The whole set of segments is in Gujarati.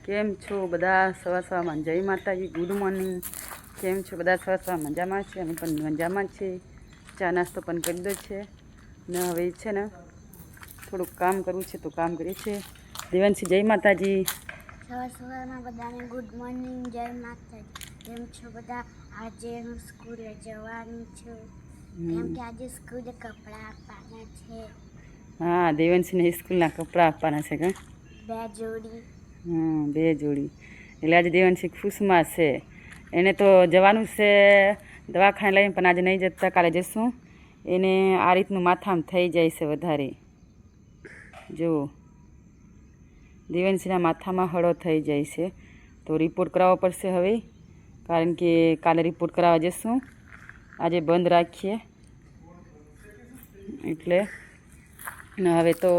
કેમ છો બધા? સવાર સવારમાં જય માતાજી, ગુડ મોર્નિંગ. કેમ છો બધા? સવાર સવાર મજામાં છે? અમે પણ મજામાં છે. ચા નાસ્તો પણ કરી દો છે ને હવે છે ને થોડુંક કામ કરવું છે તો કામ કરીએ છીએ. દેવાંશી જય માતાજી. સવાર સવારમાં બધાને ગુડ મોર્નિંગ, જય માતાજી. કેમ છો બધા? આજે હું સ્કૂલે જવાની છું કેમ કે આજે સ્કૂલે કપડાં આપવાના છે. હા, દેવાંશીને સ્કૂલના કપડાં આપવાના છે કે 2 જોડી. 2 જોડી. એટલે આજે દેવાંશી ખુશમાં છે. એને તો જવાનું છે દવાખાને લઈને, પણ આજે નહીં જતા, કાલે જશું. એને આ રીતનું માથામાં થઈ જાય છે વધારે. જુઓ, દેવાંશીના માથામાં હળો થઈ જાય છે તો રિપોર્ટ કરાવવો પડશે હવે, કારણ કે કાલે રિપોર્ટ કરાવવા જશું. આજે બંધ રાખીએ એટલે ને હવે તો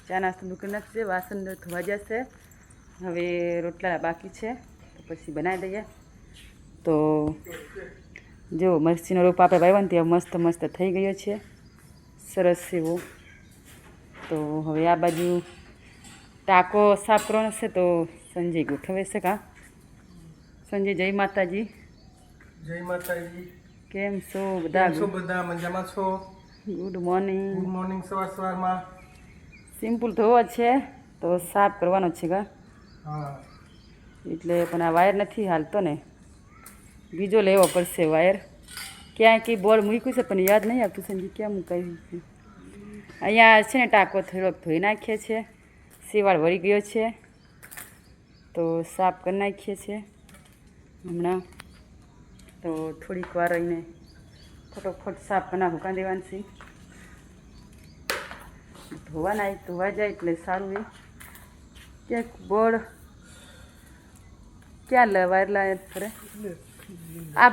ચા નાસ્તો મૂકી નાખશે, વાસણ ધોવા જશે. હવે રોટલા બાકી છે તો પછી બનાવી દઈએ. તો જો મરચીનો રોપ આપણે વાવ્યો ને ત્યાં મસ્ત મસ્ત થઈ ગયો છે, સરસ એવો. તો હવે આ બાજુ ટાંકો સાફ કરવાનો છે તો સંજય ગોઠવે છે. કા સંજય? જય માતાજી. જય માતાજી. કેમ છો બધા? બધા મજામાં છો? Good morning. Good morning. સવારમાં સિમ્પલ ધોવો છે તો સાફ કરવાનો છે. કા હા, એટલે પણ આ વાયર નથી હાલતો ને, બીજો લેવો પડશે વાયર. ક્યાં કંઈ બોર્ડ મૂક્યું છે પણ યાદ નહીં આવતું સંજય ક્યાં મુકાયું છે. અહીંયા છે ને ટાંકો થોડોક ધોઈ નાખીએ છીએ, શેવાળ વળી ગયો છે તો સાફ કરી નાખીએ છીએ હમણાં. તો થોડીક વાર રહીને ફટોફટ સાફ કરી નાખું. કાં દેવાંશી? ધોવા જાય એટલે સારું. એ ક્યાંક બોર્ડ ક્યાં વાયર લાય ફરે આ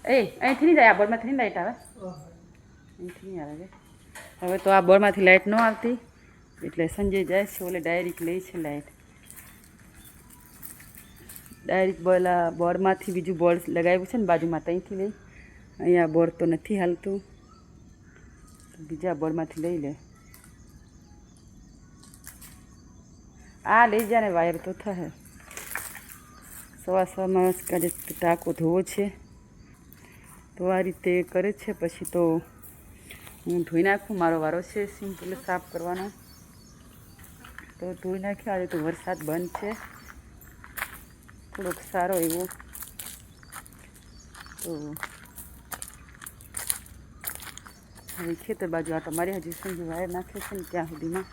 અહીંથી નહીં જાય, આ બોર્ડમાંથી નહીં લાઈટ આવે, અહીંથી નહીં આવે. હવે તો આ બોર્ડમાંથી લાઇટ ન આવતી એટલે સંજય જાય છે ઓલે ડાયરેક્ટ લે છે લાઇટ. ડાયરેક્ટ બોર્ડમાંથી બીજું બોર્ડ લગાવ્યું છે ને બાજુમાં, ત્યાંથી લઈ. અહીંયા બોર્ડ તો નથી હાલતું, બીજા બોર્ડમાંથી લઈ લે. આ લઈ જાય ને વાયર તો થશે. સવારમાં આજે ટાંકો ધોવો છે તો આ રીતે કરે છે. પછી તો હું ધોઈ નાખું, મારો વારો છે સિમ્પલ સાફ કરવાનો. તો ધોઈ નાખ્યો. આજે તો વરસાદ બંધ છે થોડોક સારો એવો. તો હવે ખેતર બાજુ આટો મારી, હજી સંજય વાયર નાખે છે ને ત્યાં સુધીમાં.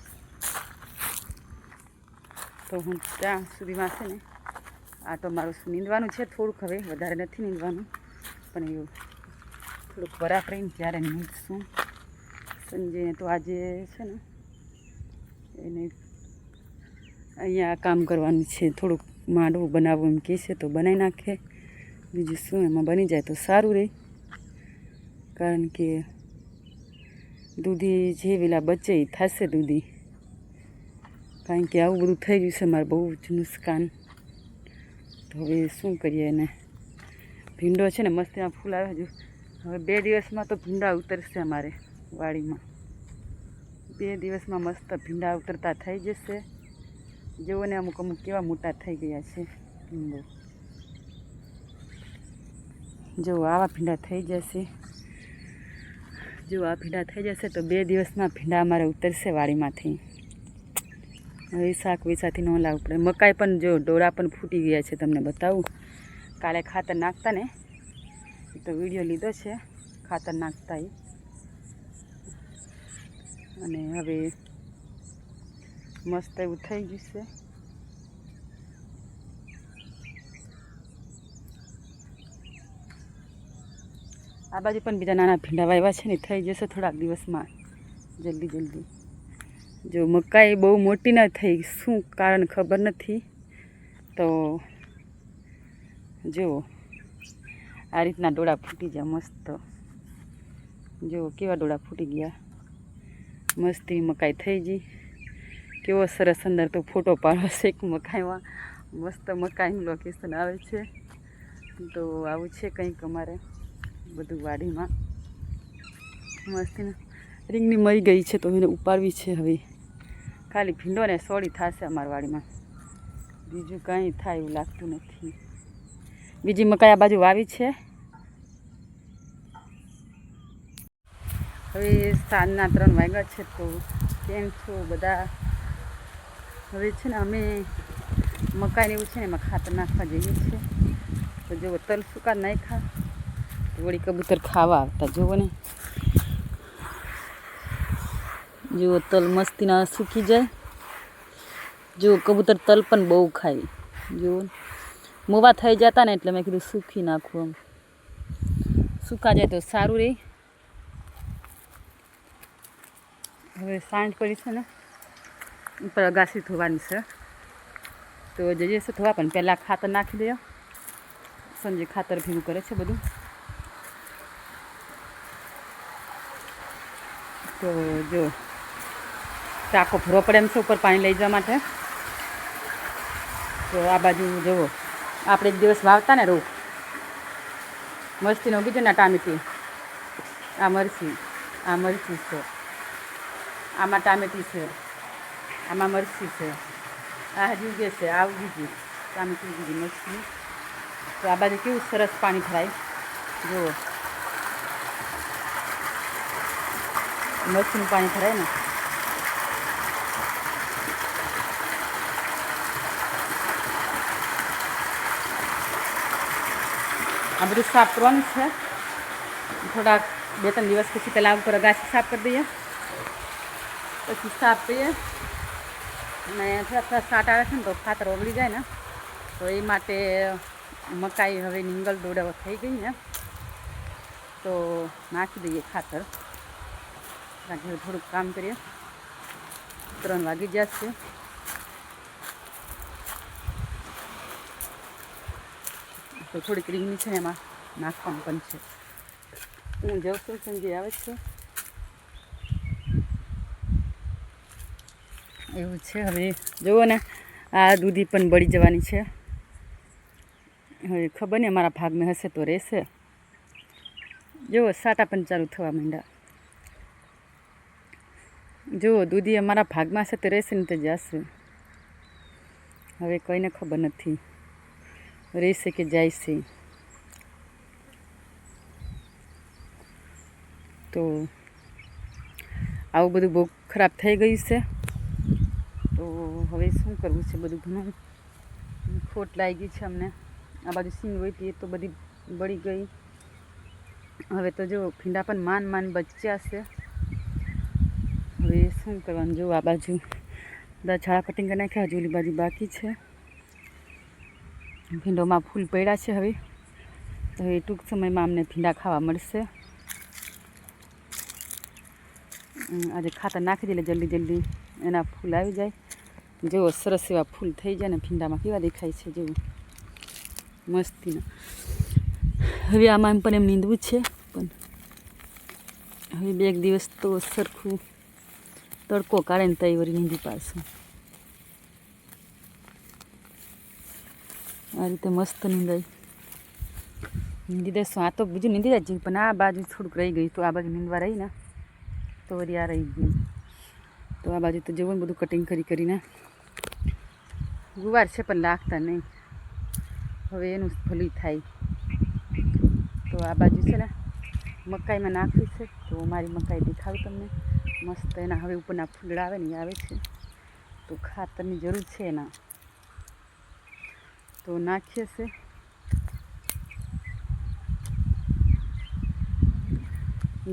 તો હું ત્યાં સુધીમાં છે ને આટો મારું નીંદવાનું છે થોડુંક, હવે વધારે નથી નીંદવાનું, પણ એવું થોડુંક બરાબર રહીને ત્યારે નીંદશું. સંજયને તો આજે છે ને એને અહીંયા કામ કરવાનું છે, થોડુંક માંડવું બનાવવું એમ કહે છે તો બનાવી નાખે. બીજું શું, એમાં બની જાય તો સારું રહે, કારણ કે દૂધી જે વેલા બચે એ થશે દૂધી. કારણ કે આવું બધું થઈ ગયું છે મારે બહુ જ નુકસાન. તો હવે શું કરીએ. એને ભીંડો છે ને મસ્ત એમાં ફૂલ આવે. હજુ હવે 2 દિવસમાં તો ભીંડા ઉતરશે અમારે વાડીમાં. 2 દિવસમાં મસ્ત ભીંડા ઉતરતા થઈ જશે. જેવો ને અમુક અમુક કેવા મોટા થઈ ગયા છે ભીંડો. જો આવા ભીંડા થઈ જશે. જો આ ભીંડા થઈ જશે તો 2 દિવસમાં ભીંડા અમારે ઉતરશે વાડીમાંથી. હવે શાક વેચાથી ન લાવવું પડે. મકાઈ પણ જો ડોળા પણ ફૂટી ગયા છે, તમને બતાવું. કાલે ખાતર નાખતા ને તો વિડીયો લીધો છે ખાતર નાખતા એ. અને હવે મસ્ત એવું થઈ ગયું છે. આ બાજુ પણ બીજા નાના ભીંડા વાવ્યા છે ને, થઈ જશે થોડાક દિવસમાં જલ્દી. જો મકાઈ બહુ મોટી ન થઈ, શું કારણ ખબર નથી. તો જુઓ આ રીતના ડોળા ફૂટી ગયા મસ્ત. જુઓ કેવા ડોળા ફૂટી ગયા, મસ્તી મકાઈ થઈ ગઈ. કેવો સરસ અંદર તો ફોટો પાડો છે એક મકાઈમાં. મસ્ત મકાઈનું લોકેશન આવે છે. તો આવું છે કંઈક અમારે બધું વાડીમાં. મસ્ત રીંગણી મરી ગઈ છે તો એને ઉપાડવી છે. હવે ખાલી ભીંડો ને સોળી થશે અમારી વાડીમાં. બીજું કંઈ થાય એવું લાગતું નથી. બીજી મકાઈ આ બાજુ વાવી છે. હવે સાંજના 3 વાગ્યા છે. તો કેમ છો બધા? હવે છે ને અમે મકાઈને એવું છે ને એમાં ખાતર નાખવા જઈએ છીએ. તો જો તલ સૂકા નાખ્યા તો વળી કબૂતર ખાવા આવતા. જુઓ ને, જુઓ તલ મસ્તીના સૂકી જાય. જુઓ કબૂતર તલ પણ બહુ ખાય. જુઓ મોવા થઈ જતા ને એટલે મેં કીધું સૂકી નાખું. આમ સૂકા જાય તો સારું રહે. હવે સાંજ પડી છે ને, ઉપર અગાસી ધોવાની છે. તો જઈએ છે ધોવા, પણ પહેલાં ખાતર નાખી દઈએ. સંજય ખાતર ભેગું કરે છે બધું. તો જો ટાંકો ભરવો પડે એમ છે ઉપર પાણી લઈ જવા માટે. તો આ બાજુ જુઓ, આપણે એક દિવસ વાવતા ને રોપ મસ્તીનો ઉગી છે ને ટામેટી. આ મરચી છે, આમાં ટામેટી છે, આમાં મરચી છે. આ હજી ઉગે છે, આ ઉગી ગઈ ટામેટી ઉગી ગઈ મરચી. તો આ બાજુ કેવું સરસ પાણી ભરાય. જુઓ મરચીનું પાણી ભરાય ને. આ બધું સાફ કરવાનું છે. થોડાક 2-3 દિવસ પછી પહેલાં ઉપર અગાસી સાફ કરી દઈએ, પછી સાફ કરીએ. અને થોડા સાટ આવે છે ને તો ખાતર ઓગળી જાય ને, તો એ માટે મકાઈ હવે નીંગલ દોડાવો થઈ ગઈ ને, તો નાખી દઈએ ખાતર. ઘરે થોડુંક કામ કરીએ. 3 વાગી જશે. તો થોડીક રીંગણી છે એમાં નાખવાનું પણ છે. હું જાઉં છું, સંજય આવે છે. એવું છે. હવે જુઓ ને, આ દૂધી પણ બળી જવાની છે. હવે ખબર નહીં અમારા ભાગમાં હશે તો રહેશે. જુઓ સાટા પણ ચાલુ થવા માંડ્યા. જુઓ દૂધી અમારા ભાગમાં હશે તો રહેશે ને તો જશે. હવે કોઈને ખબર નથી રહેશે કે જાય છે. તો આવું બધું બહુ ખરાબ થઈ ગયું છે. તો હવે શું કરવું છે? બધું ઘણું ખોટ લાગી છે અમને. આ બાજુ સિંગ હોય એ તો બધી બળી ગઈ. હવે તો જો ભીંડા પણ માન બચ્યા છે. હવે શું કરવાનું? જો આ બાજુ બધા છાળા કટિંગ કરી નાખ્યા. હજુ ઓલી બાજુ બાકી છે. ભીંડોમાં ફૂલ પડ્યા છે. હવે ટૂંક સમયમાં અમને ભીંડા ખાવા મળશે. આજે ખાતર નાખી દે એટલે જલ્દી એના ફૂલ આવી જાય. જેવો સરસ એવા ફૂલ થઈ જાય ને ભીંડામાં કેવા દેખાય છે. જેવું મસ્તીના. હવે આમાં પણ એમ નીંદવું છે, પણ હવે 2 દિવસ તો સરખું તડકો કાઢે ને તઈ વળી નીંદી પાડશું. આ રીતે મસ્ત નીંદી દેશું. આ તો બીજું નીંદી જાય છે, પણ આ બાજુ થોડુંક રહી ગયું. તો આ બાજુ નીંદવા રહી ને તો વળી આ રહી ગયું. તો આ બાજુ તો જવું ને બધું કટિંગ કરીને. ગુવાર છે પણ લાગતા નહીં. હવે એનું ભલું થાય. તો આ બાજુ છે ને મકાઈમાં નાખ્યું છે. તો મારી મકાઈ દેખાડું તમને મસ્ત. એના હવે ઉપરના ફૂલડા આવે ને એ આવે છે. તો ખાતરની જરૂર છે એના, તો નાખીએ છે.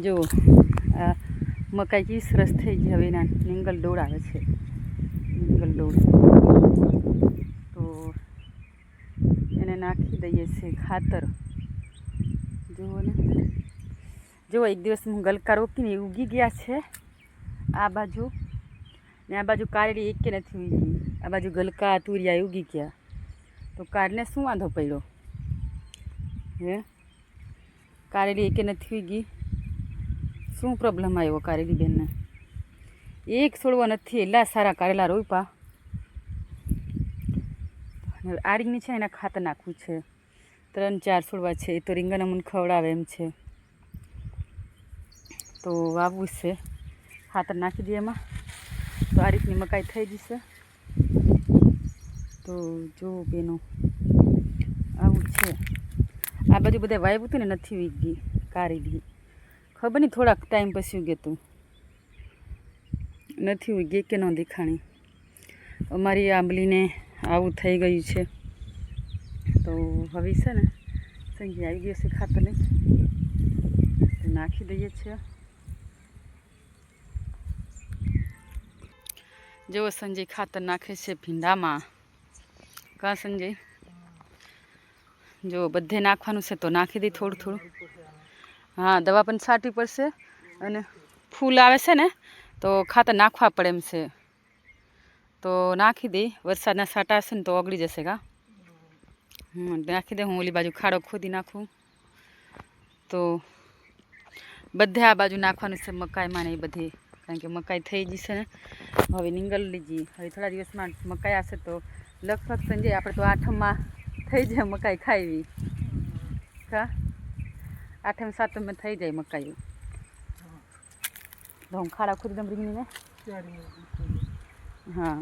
જુઓ આ મકાઈ કેવી સરસ થઈ ગઈ. હવે એના નીંગલ ડોળ આવે છે. નીંગલ ડોળ તો એને નાખી દઈએ છે ખાતર. જુઓ ને, જુઓ એક દિવસ હું ગલકા રોપીને ઉગી ગયા છે આ બાજુ, ને આ બાજુ કારેલી એકે નથી ઉગી. આ બાજુ ગલકા તુરિયા ઉગી ગયા. તો કારને શું વાંધો પડ્યો? હે, કારેલી એકે નથી ઉગી. શું પ્રોબ્લેમ આવ્યો કારેલી બેનને? એક છોડવો નથી. એટલા સારા કારેલા રોપ્યા. આ રીંગણી છે એના ખાતર નાખવું છે. 3-4 છોડવા છે. એ તો રીંગણ અમને ખવડાવે એમ છે. તો વાવવું છે. ખાતર નાખી દઈએ એમાં. તો આ રીતની મકાઈ થઈ જશે. તો જો બેનો આવું છે. આ બાજુ બધા વાવ્યું હતું ને નથી વીગી કારેલી, ખબર નહીં થોડાક ટાઈમ પછી ઉગે તું નથી ઉગે કે ન દેખાણી. અમારી આંબલીને આવું થઈ ગયું છે. તો હવે છે ને સંજય આવી ગયો છે ખાતર લઈ, તો નાખી દઈએ છીએ. જો સંજય ખાતર નાખે છે ભીંડામાં. કા સંજય? જો બધે નાખવાનું છે તો નાખી દઈ થોડું થોડું. હા, દવા પણ છાંટવી પડશે અને ફૂલ આવે છે ને તો ખાતર નાખવા પડે એમ છે. તો નાખી દઈ, વરસાદના છાંટા હશે ને તો ઓગળી જશે. કા નાખી દે. હું ઓલી બાજુ ખાડો ખોદી નાખું. તો બધે આ બાજુ નાખવાનું છે મકાઈમાં ને એ બધે, કારણ કે મકાઈ થઈ જશે ને હવે નીંગલ લીજી. હવે થોડા દિવસમાં મકાઈ આવશે તો લગભગ સંજય આપણે તો આઠમમાં થઈ જાય મકાઈ ખાવી. કા આઠમ સાતમમાં થઈ જાય મકાઈ. તો હું ખાડા ખોદી દમ રીંગણીને. હા,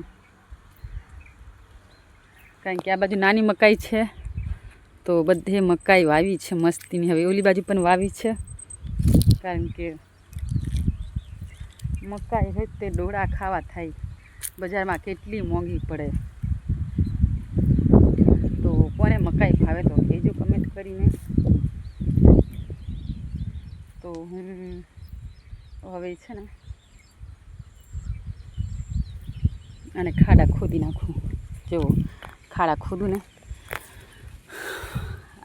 કારણ કે આ બાજુ નાની મકાઈ છે તો બધે મકાઈ વાવી છે મસ્તીની. હવે ઓલી બાજુ પણ વાવી છે, કારણ કે મકાઈ હોય તે ડોળા ખાવા થાય, બજારમાં કેટલી મોંઘી પડે. તો કોને મકાઈ ભાવે તો કહેજો કમેન્ટ કરીને. તો હું હવે છે ને અને ખાડા ખોદી નાખું. જો ખાડા ખોદું ને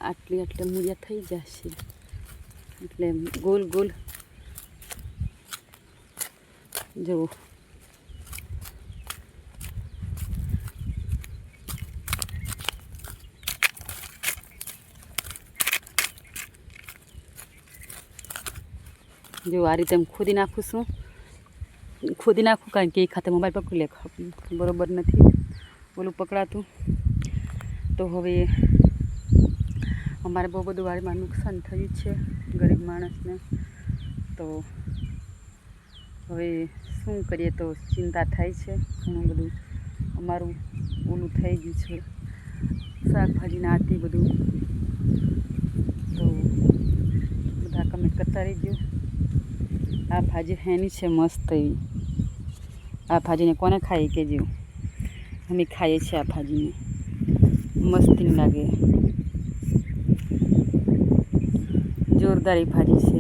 આટલી મૂળિયા થઈ જશે, એટલે ગોલ ગોલ. જો આ રીતે હું ખોદી નાખું છું. કારણ કે એ ખાતે મોબાઈલ પકડી લે, બરોબર નથી ઓલું પકડાતું. તો હવે અમારે બહુ બધું વાડીમાં નુકસાન થયું છે ગરીબ માણસને. તો હવે શું કરીએ, તો ચિંતા થાય છે. ઘણું બધું અમારું ઓલું થઈ ગયું છે, શાકભાજીના આથી બધું. તો બધા કમેન્ટ કરતા રહીજો. આ ભાજી હેની છે મસ્ત એવી. આ ભાજીને કોને ખાઈ કહેજો. અમે ખાઈએ છીએ આ ભાજીને, મસ્તી લાગે, જોરદાર એ ભાજી છે.